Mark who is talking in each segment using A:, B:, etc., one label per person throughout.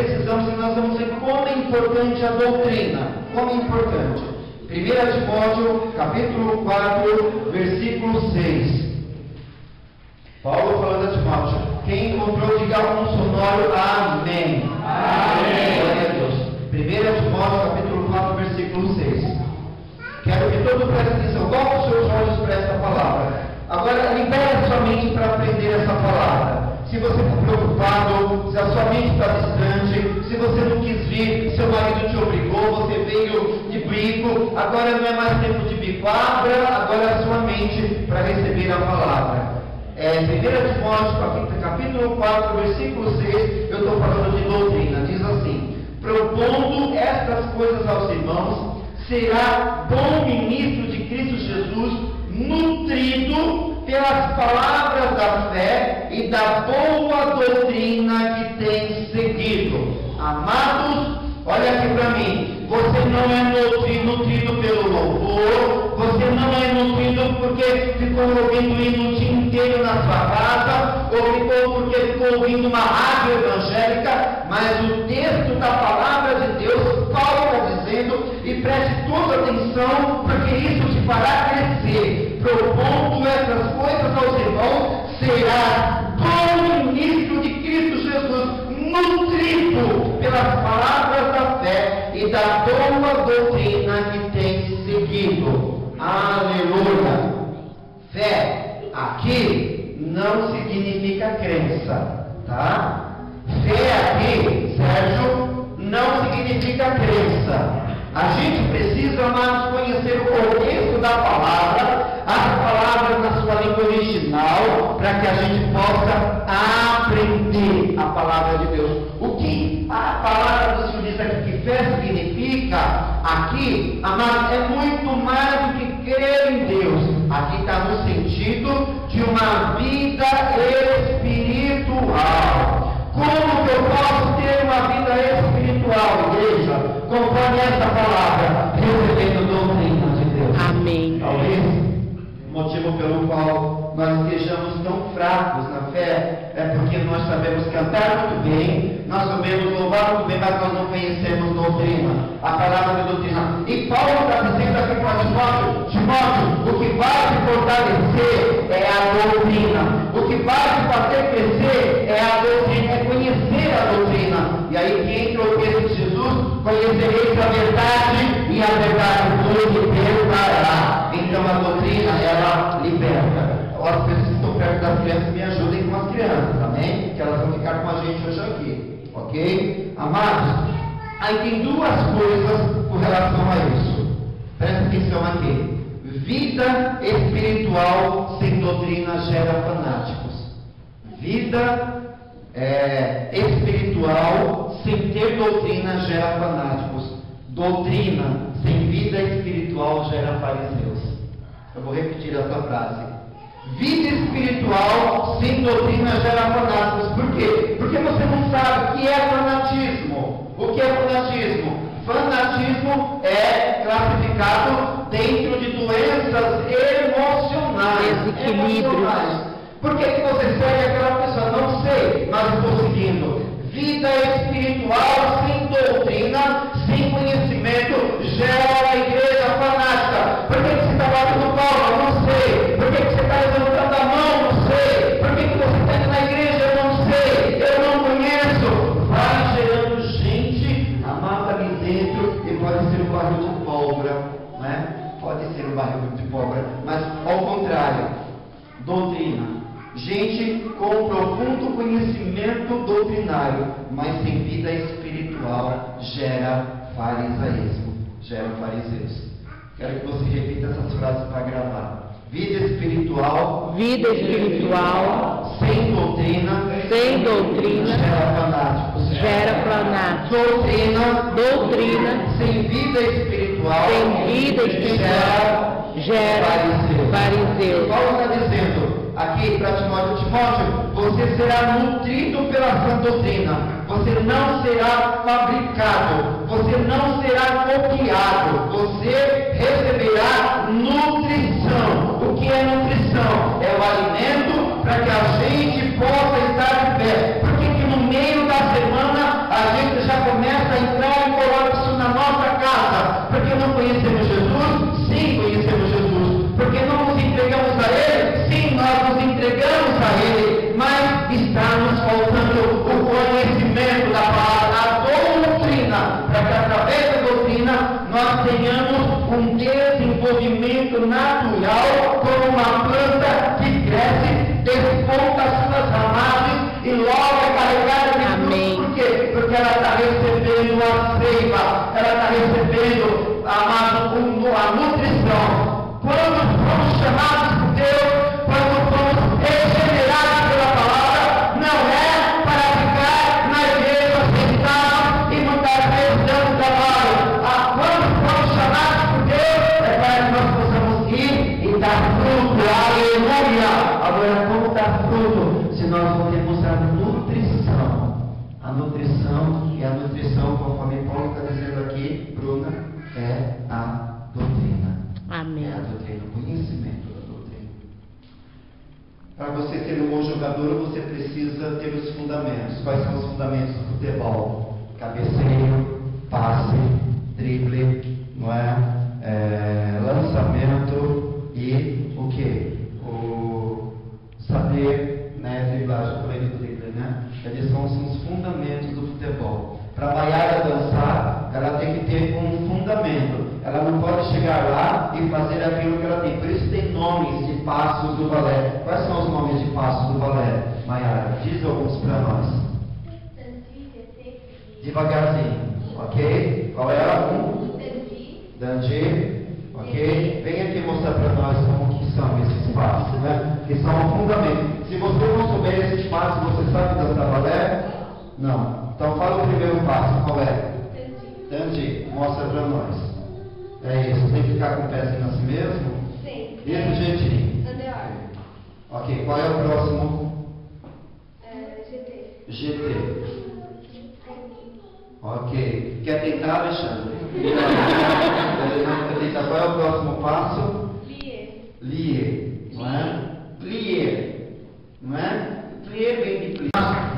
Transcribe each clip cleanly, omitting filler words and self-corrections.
A: precisamos, e nós vamos ver como é importante a doutrina. Como é importante. 1 Timóteo, capítulo 4, versículo 6. Paulo falando a Timóteo. Quem encontrou, diga um sonoro amém. Amém. Glória a Deus. 1 Timóteo, capítulo 4, versículo 6. Quero que todo preste atenção. Coloque os seus olhos para essa palavra. Agora, libere sua mente para aprender essa palavra. Se você está preocupado, se a sua mente está distante, se você não quis vir, seu marido te obrigou, você veio de bico, agora não é mais tempo de bico. Abra agora a sua mente para receber a palavra. 1 Timóteo, capítulo 4, versículo 6, eu estou falando de doutrina. Diz assim: propondo estas coisas aos irmãos, será bom ministro de Cristo Jesus, nutrido pelas palavras da fé e da boa doutrina que tem seguido. Amados, olha aqui para mim. Você não é nutrido pelo louvor, você não é nutrido porque ficou ouvindo hino o dia inteiro na sua casa, ou porque ficou ouvindo uma rádio evangélica, mas o texto da palavra de Deus, Paulo está dizendo, e preste toda atenção, porque isso te fará crescer. Propondo essas coisas aos irmãos, será bom ministro de Cristo Jesus, nutrido pelas palavras da fé e da boa doutrina que tem seguido. Aleluia! Fé aqui não significa crença, tá? Fé aqui, Sérgio, não significa crença. A gente precisa, amados, conhecer o contexto da palavra, as palavras na sua língua original, para que a gente possa aprender a palavra de Deus. O que a palavra do Senhor diz aqui que fé significa, aqui, amados, é muito mais do que crer em Deus. Aqui está no sentido de uma vida espiritual. Como que eu posso ter uma vida espiritual, igreja? Conforme essa palavra, recebendo doutrina de Deus.
B: Amém.
A: Talvez o motivo pelo qual nós estejamos tão fracos na fé é porque nós sabemos cantar muito bem, nós sabemos louvar muito bem, mas nós não conhecemos doutrina, a palavra de doutrina. E Paulo está dizendo aqui para Timóteo, o que vai te fortalecer é a doutrina, o que vai te fazer crescer é a doutrina, é conhecer a doutrina. E aí que entra o texto de Jesus: conhecereis a verdade e a verdade vos libertará. Então a doutrina, ela liberta. As pessoas que estão perto das crianças, me ajudem com as crianças, amém? Que elas vão ficar com a gente hoje aqui, ok? Amados, aí tem duas coisas com relação a isso. Presta atenção aqui. Vida espiritual sem doutrina gera fanáticos. Vida espiritual sem ter doutrina gera fanáticos. Doutrina sem vida espiritual gera fariseus. Eu vou repetir essa frase. Vida espiritual sem doutrina gera fanáticos. Por quê? Porque você não sabe o que é fanatismo. O que é fanatismo? Fanatismo é classificado dentro de doenças emocionais.
B: Desequilíbrios.
A: Por que você segue aquela pessoa? Não sei, mas estou seguindo. Vida espiritual sem doutrina, sem conhecimento, gera uma igreja fanática. Por que você está batendo palma? Não sei. Por que você está levantando a mão? Não sei. Por que você está indo na igreja? Não sei. Eu não conheço. Vai gerando gente amada ali dentro, e pode ser um barril de pólvora, né? Pode ser um barril de pólvora, mas ao contrário, doutrina. Gente com profundo conhecimento doutrinário, mas sem vida espiritual, gera farisaísmo, gera fariseus. Quero que você repita essas frases para gravar. Vida espiritual sem doutrina, gera fanáticos. Doutrina sem vida espiritual, gera fariseus. Paulo está dizendo aqui para Timóteo, você será nutrido pela sã doutrina, você não será fabricado, você não será copiado, você receberá nutrição. O que é nutrição? É o alimento para que a gente possa estar de pé. Por que no meio da semana a gente movimento natural, como uma planta que cresce, desponta as suas raízes e logo é carregada de luz. Por quê? Porque ela está recebendo a seiva, ela está recebendo a nutrição. Quando fomos chamados por Deus, quando fomos regenerados pela palavra, não é para ficar na igreja sentado e muitas vezes dando trabalho. Quando fomos chamados por Deus, é para que nós possamos ir e dar fruto. Aleluia! Agora, como dar fruto? Se nós não temos a nutrição, e a nutrição, conforme Paulo está dizendo aqui, Bruna, é a doutrina.
B: Amém.
A: É a doutrina, o conhecimento da doutrina. Para você ser um bom jogador, você precisa ter os fundamentos. Quais são os fundamentos do futebol? Cabeceio, passe, drible, não é? Lançamento e o que? O saber, né? Driblar, já falei do drible, né? Eles são os fundamentos do futebol. Para a Maiara dançar, ela tem que ter um fundamento. Ela não pode chegar lá e fazer aquilo que ela tem. Por isso tem nomes de passos do balé. Quais são os nomes de passos do balé, Maiara? Diz alguns para nós. Devagarzinho, ok? Qual é um? Dandi, ok? Vem aqui mostrar para nós como que são esses passos, né? Que são o fundamento. Se você não souber esses passos, você sabe dançar balé? Não. Então fala o primeiro passo, qual é? Dandi, mostra para nós. É isso, tem que ficar com o pezinho assim mesmo?
C: Sim.
A: Desse jeitinho.
C: Underarm.
A: Ok, qual é o próximo?
C: GT.
A: GT. Ok. Quer tentar, Alexandre? Não quer tentar. Qual é o próximo passo? Plié. Não é? Plié. Não é? Plié vem de plié.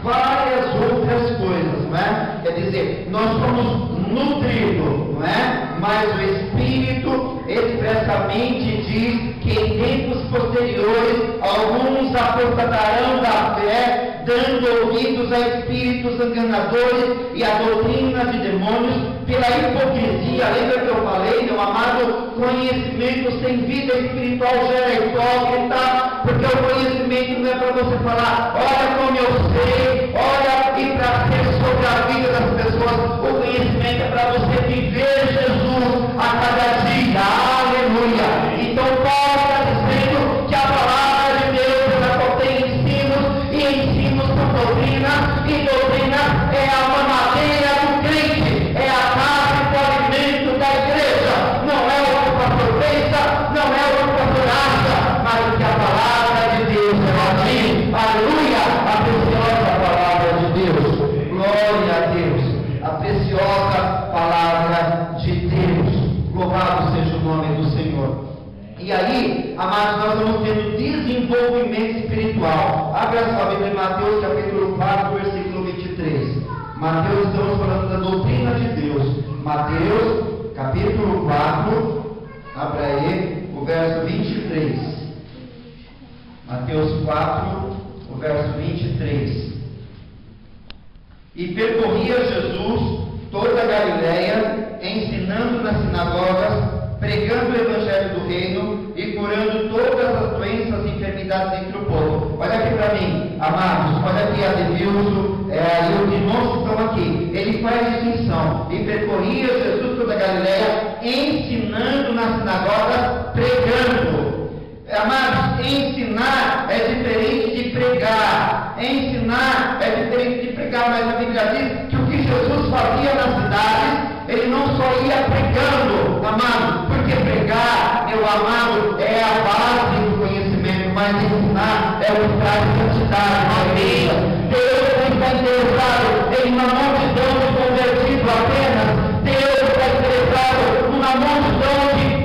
A: Várias outras coisas, não é? Quer dizer, nós somos nutridos, não é? Mas o Espírito expressamente diz que em tempos posteriores alguns apostatarão da fé, dando ouvidos a espíritos enganadores e a doutrina de demônios pela hipocrisia. Lembra que eu falei, meu amado? Conhecimento sem vida espiritual gera hipócrita, porque o conhecimento não é para você falar, olha como eu sei, olha, e para ser sobre a vida das pessoas. O conhecimento é para você viver Jesus a cada dia. Aleluia! Então Paulo está dizendo que a palavra de Deus ela contém ensinos, e ensinos são doutrina, e doutrina é a mamadeira do crente, é a base do alimento da igreja. Não é o que o pastor pensa, não é o que o pastor acha, mas o que a palavra de Deus ela diz. Aleluia! A preciosa palavra de Deus. Glória a Deus. A preciosa palavra de Deus. Louvado seja o nome do Senhor. E aí, amados, nós vamos tendo desenvolvimento espiritual. Abra sua Bíblia em Mateus capítulo 4, versículo 23. Mateus, estamos falando da doutrina de Deus. Mateus capítulo 4, abra aí o verso 23. Mateus 4, o verso 23. E percorria Jesus toda a Galileia, ensinando nas sinagogas, pregando o evangelho do reino e curando todas as doenças e enfermidades entre o povo. Olha aqui para mim, amados, olha aqui a Ademilson e o Dinosso estão aqui. Ele faz distinção. E percorria Jesus toda a Galileia, ensinando nas sinagogas, pregando. Amados, ensinar é diferente de pregar. Ensinar é diferente de pregar, mas a Bíblia diz que o que Jesus fazia nas cidades, ele não só ia pregando, amado, porque pregar, meu amado, é a base do conhecimento, mas ensinar é o que traz santidade na igreja. Deus não está interessado em uma multidão de convertidos apenas. Deus está interessado numa multidão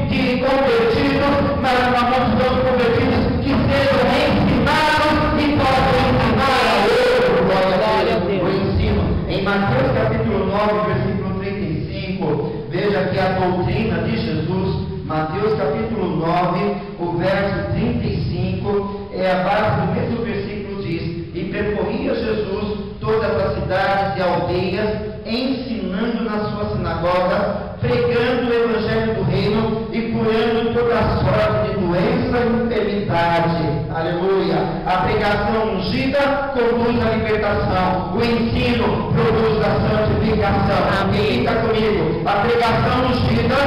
A: de convertidos, mas uma multidão de convertidos que sejam ensinados e possam ensinar a outro. Glória a Deus. O ensino. Em Mateus capítulo 9, versículo 35, veja que a doutrina de Jesus, Mateus capítulo 9, o verso 35, é a base do mesmo versículo, diz: e percorria Jesus todas as cidades e aldeias, ensinando nas suas sinagogas, pregando o evangelho do reino e curando toda sorte de doença e enfermidade. Aleluia. A pregação ungida conduz à libertação. O ensino produz a santificação. Amém. Fica comigo. A pregação ungida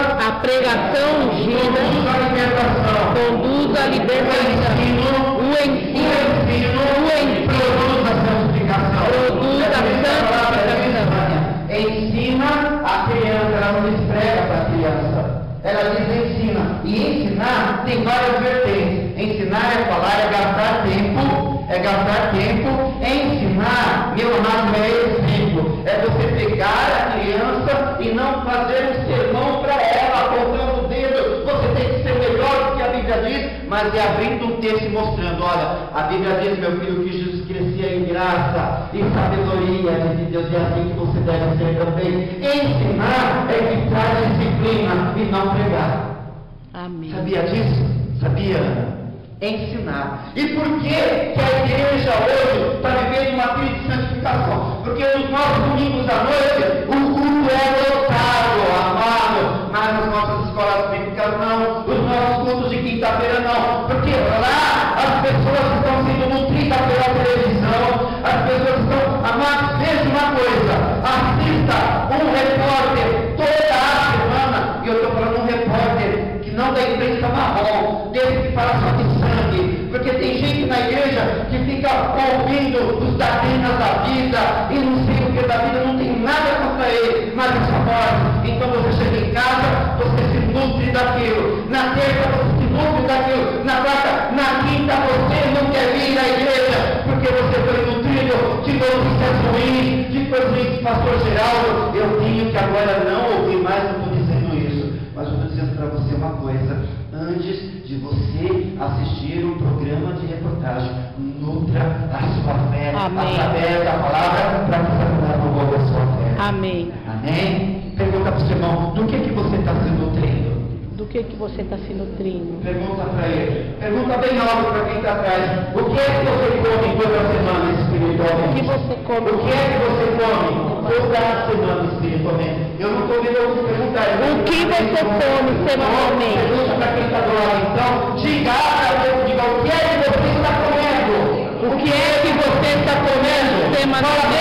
A: conduz à libertação.
B: Conduz à libertação. O ensino
A: produz a santificação.
B: produz a santificação.
A: Ensina a criança, ela não desprega para a criança. Ela diz ensina. E ensinar tem várias vertentes. Ensinar é falar, é gastar tempo. É gastar tempo. Ensinar, meu amado, é exemplo. É você pegar a criança e não fazer um sermão para ela, apontando o dedo. Você tem que ser melhor do que a Bíblia diz, mas é abrindo um texto e mostrando, olha, a Bíblia diz, meu filho, que Jesus crescia em graça e sabedoria de Deus, e é assim que você deve ser também. Ensinar é que traz disciplina e não pregar.
B: Amém.
A: Sabia disso? Sabia? Ensinar. E por que a igreja hoje está vivendo uma crise de santificação? Porque nos nossos domingos à noite, o culto é lotado, amado, mas nas nossas escolas bíblicas não, os nossos cultos de quinta-feira não, porque lá as pessoas estão sendo nutridas pela televisão, as pessoas estão, amados, veja uma coisa, assista um repórter toda a semana, e eu estou falando um repórter que não da imprensa marrom, desse que fala só de sangue, porque tem gente na igreja que fica ouvindo os daquenas da vida, e não sei o que da vida, não tem nada contra ele, mas é só morte. Então você chega em casa, você se nutre daquilo, na terça você se nutre daquilo, na quarta, na quinta você não quer vir à igreja, porque você foi nutrido de notícias ruins, de coisas ruins. Pastor Geraldo, eu tenho que agora não ouvir mais, não estou dizendo isso, mas eu estou dizendo para você uma coisa: antes de você assistir um programa de reportagem, nutra a sua fé.
B: Amém.
A: Através da palavra, para que Satanás não roube a sua fé.
B: Amém.
A: Amém? Pergunta para o seu irmão, do que você está se nutrindo?
B: Do que você está se nutrindo?
A: Pergunta para ele. Pergunta bem alto para quem está atrás. O que é que você come toda semana espiritualmente?
B: O que você come?
A: O que é que você come toda semana espiritualmente? Eu não estou vendo alguns perguntar.
B: O que você come semanalmente?
A: Pergunta para quem está do lado. Então, diga o que é que você está comendo? O que é que você está comendo semanalmente?